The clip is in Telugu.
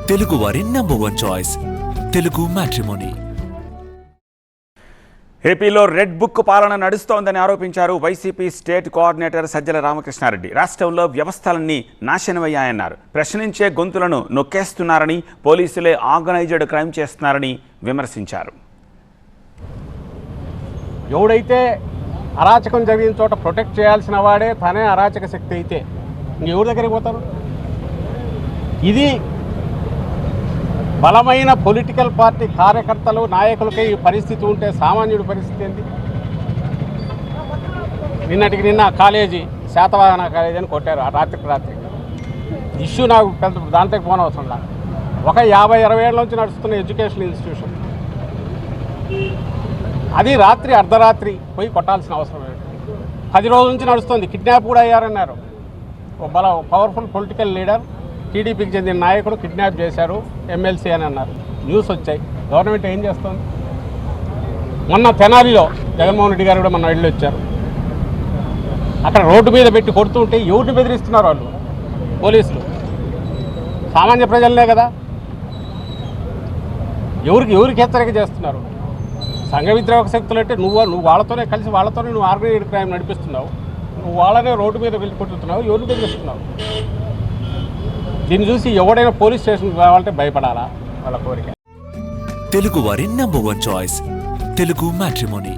తెలుగు వారి నంబర్ 1 చాయిస్ తెలుగు మ్యాట్రిమోనీ. ఏపీలో రెడ్ బుక్ పాలన నడుస్తోందని ఆరోపించారు YCP state coordinator Sajjala Ramakrishna Reddy. రాష్ట్రంలో వ్యవస్థలన్నీ నాశనమయ్యాయన్నారు. ప్రశ్నించే గొంతులను నొక్కేస్తున్నారని, పోలీసులే ఆర్గనైజ్డ్ క్రైమ్ చేస్తున్నారని విమర్శించారు. ఎవడైతే అరాచకం జరిగిన చోట ప్రొటెక్ట్ చేయాల్సిన వాడే తనే అరాచక శక్తి అయితే ఎవరి దగ్గరికి పోతారు? ఇది బలమైన పొలిటికల్ పార్టీ కార్యకర్తలు నాయకులకే ఈ పరిస్థితి ఉంటే సామాన్యుడి పరిస్థితి ఏంటి? నిన్నటికి నిన్న కాలేజీ శాతవాహన కాలేజీ అని కొట్టారు రాత్రికి రాత్రి. ఇష్యూ నాకు పెద్ద దాంట్లోకి పోనవసరంలా. ఒక 50-60 ఏళ్ళ నుంచి నడుస్తున్న ఎడ్యుకేషన్ ఇన్స్టిట్యూషన్, అది రాత్రి అర్ధరాత్రి పోయి కొట్టాల్సిన అవసరం లేదు. 10 రోజుల నుంచి నడుస్తుంది. కిడ్నాప్ కూడా అయ్యారన్నారు. ఒక పవర్ఫుల్ పొలిటికల్ లీడర్, టీడీపీకి చెందిన నాయకుడు కిడ్నాప్ చేశారు ఎమ్మెల్సీ అని అన్నారు. న్యూస్ వచ్చాయి. గవర్నమెంట్ ఏం చేస్తుంది? మొన్న తెనాలిలో జగన్మోహన్ రెడ్డి గారు కూడా మొన్న వెళ్ళి వచ్చారు. అక్కడ రోడ్డు మీద పెట్టి కొడుతుంటే ఎవరిని బెదిరిస్తున్నారు వాళ్ళు? పోలీసులు. సామాన్య ప్రజలనే కదా. ఎవరికి హెచ్చరిక చేస్తున్నారు? సంఘ విద్రోహక శక్తులు అంటే నువ్వు వాళ్ళతోనే కలిసి వాళ్ళతోనే నువ్వు ఆర్గనైజ్డ్ క్రైమ్ నడిపిస్తున్నావు. నువ్వు వాళ్ళనే రోడ్డు మీద వెళ్ళి కొట్టుతున్నావు. ఎవరిని బెదిరిస్తున్నావు? దీన్ని చూసి ఎవడైనా పోలీస్ స్టేషన్కి రావాలంటే భయపడాలా? వాళ్ళ కోరిక. తెలుగు వారి నంబర్ 1 చాయిస్ తెలుగు మ్యాట్రిమోనీ.